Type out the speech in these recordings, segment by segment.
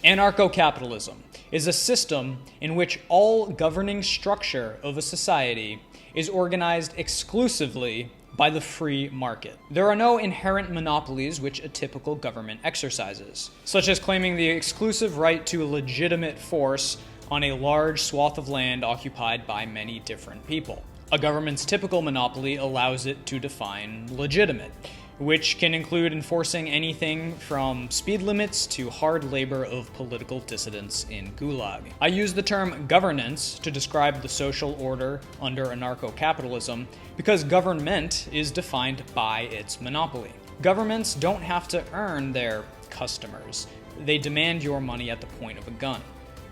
Anarcho-capitalism is a system in which all governing structure of a society is organized exclusively by the free market. There are no inherent monopolies which a typical government exercises, such as claiming the exclusive right to legitimate force on a large swath of land occupied by many different people. A government's typical monopoly allows it to define legitimate, which can include enforcing anything from speed limits to hard labor of political dissidents in gulag. I use the term governance to describe the social order under anarcho-capitalism because government is defined by its monopoly. Governments don't have to earn their customers. They demand your money at the point of a gun.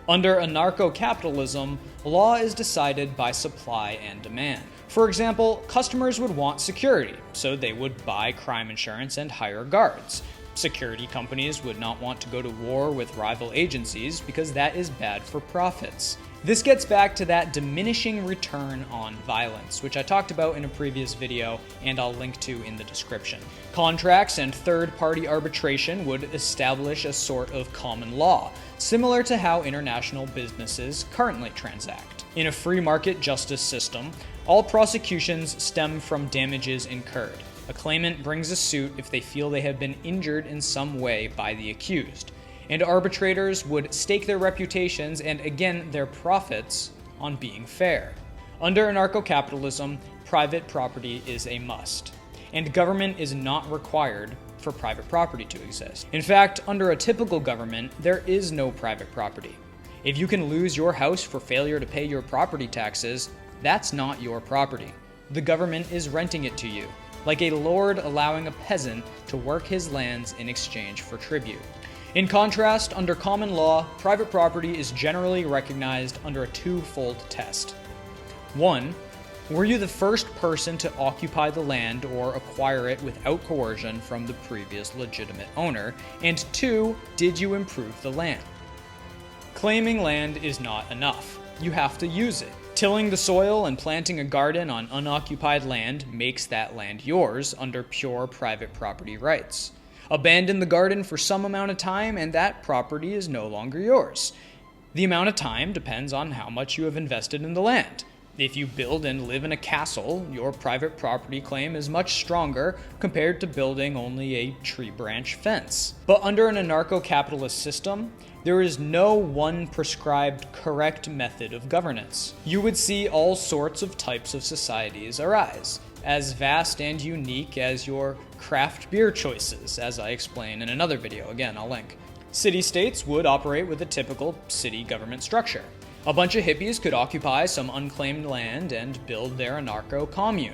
Under anarcho-capitalism, law is decided by supply and demand. For example, customers would want security, so they would buy crime insurance and hire guards. Security companies would not want to go to war with rival agencies because that is bad for profits. This gets back to that diminishing return on violence, which I talked about in a previous video and I'll link to in the description. Contracts and third-party arbitration would establish a sort of common law, similar to how international businesses currently transact. In a free market justice system, all prosecutions stem from damages incurred. A claimant brings a suit if they feel they have been injured in some way by the accused, and arbitrators would stake their reputations and again their profits on being fair. Under anarcho-capitalism, private property is a must, and government is not required for private property to exist. In fact, under a typical government, there is no private property. If you can lose your house for failure to pay your property taxes, that's not your property. The government is renting it to you, like a lord allowing a peasant to work his lands in exchange for tribute. In contrast, under common law, private property is generally recognized under a twofold test. 1. Were you the first person to occupy the land or acquire it without coercion from the previous legitimate owner? And 2. Did you improve the land? Claiming land is not enough. You have to use it. Tilling the soil and planting a garden on unoccupied land makes that land yours under pure private property rights. Abandon the garden for some amount of time and that property is no longer yours. The amount of time depends on how much you have invested in the land. If you build and live in a castle, your private property claim is much stronger compared to building only a tree branch fence. But under an anarcho-capitalist system, there is no one prescribed correct method of governance. You would see all sorts of types of societies arise, as vast and unique as your craft beer choices, as I explain in another video. Again, I'll link. City-states would operate with a typical city government structure. A bunch of hippies could occupy some unclaimed land and build their anarcho-commune.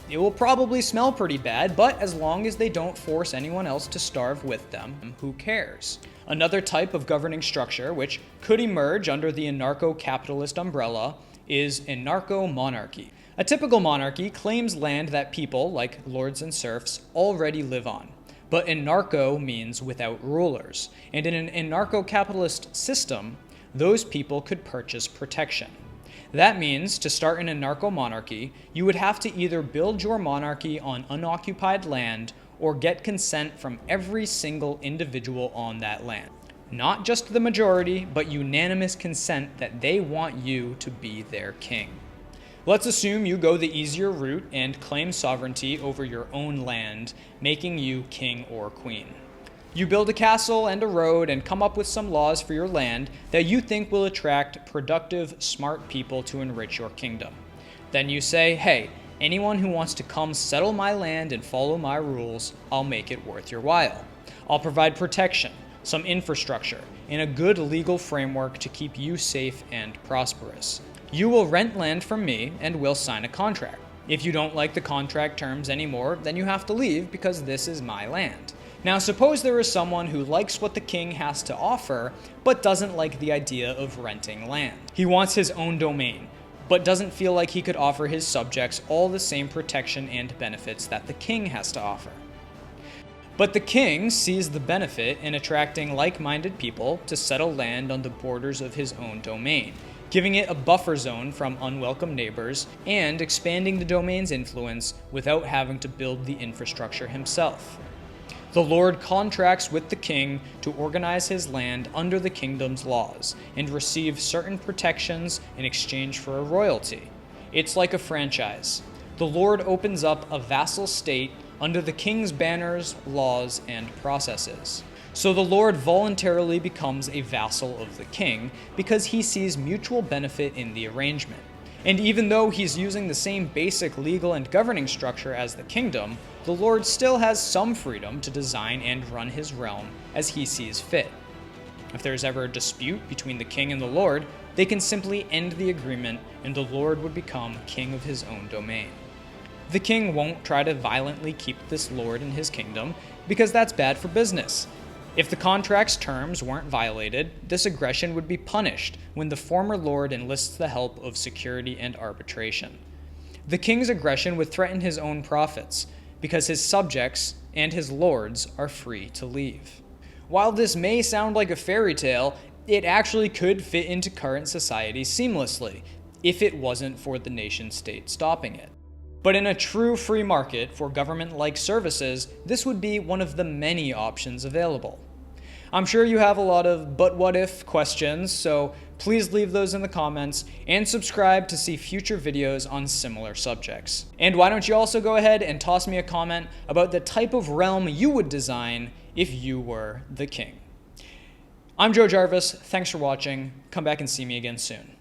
It will probably smell pretty bad, but as long as they don't force anyone else to starve with them, who cares? Another type of governing structure, which could emerge under the anarcho-capitalist umbrella, is anarcho-monarchy. A typical monarchy claims land that people, like lords and serfs, already live on. But anarcho means without rulers, and in an anarcho-capitalist system, those people could purchase protection. That means, to start an anarcho-monarchy, you would have to either build your monarchy on unoccupied land or get consent from every single individual on that land. Not just the majority, but unanimous consent that they want you to be their king. Let's assume you go the easier route and claim sovereignty over your own land, making you king or queen. You build a castle and a road and come up with some laws for your land that you think will attract productive, smart people to enrich your kingdom. Then you say, hey, anyone who wants to come settle my land and follow my rules, I'll make it worth your while. I'll provide protection, some infrastructure, and a good legal framework to keep you safe and prosperous. You will rent land from me and we'll sign a contract. If you don't like the contract terms anymore, then you have to leave because this is my land. Now suppose there is someone who likes what the king has to offer, but doesn't like the idea of renting land. He wants his own domain, but doesn't feel like he could offer his subjects all the same protection and benefits that the king has to offer. But the king sees the benefit in attracting like-minded people to settle land on the borders of his own domain, giving it a buffer zone from unwelcome neighbors, and expanding the domain's influence without having to build the infrastructure himself. The lord contracts with the king to organize his land under the kingdom's laws and receive certain protections in exchange for a royalty. It's like a franchise. The lord opens up a vassal state under the king's banners, laws, and processes. So the lord voluntarily becomes a vassal of the king because he sees mutual benefit in the arrangement. And even though he's using the same basic legal and governing structure as the kingdom, the lord still has some freedom to design and run his realm as he sees fit. If there's ever a dispute between the king and the lord, they can simply end the agreement and the lord would become king of his own domain. The king won't try to violently keep this lord in his kingdom because that's bad for business. If the contract's terms weren't violated, this aggression would be punished when the former lord enlists the help of security and arbitration. The king's aggression would threaten his own profits because his subjects and his lords are free to leave. While this may sound like a fairy tale, it actually could fit into current society seamlessly if it wasn't for the nation-state stopping it. But in a true free market for government-like services, this would be one of the many options available. I'm sure you have a lot of but what if questions, so please leave those in the comments and subscribe to see future videos on similar subjects. And why don't you also go ahead and toss me a comment about the type of realm you would design if you were the king. I'm Joe Jarvis, thanks for watching, come back and see me again soon.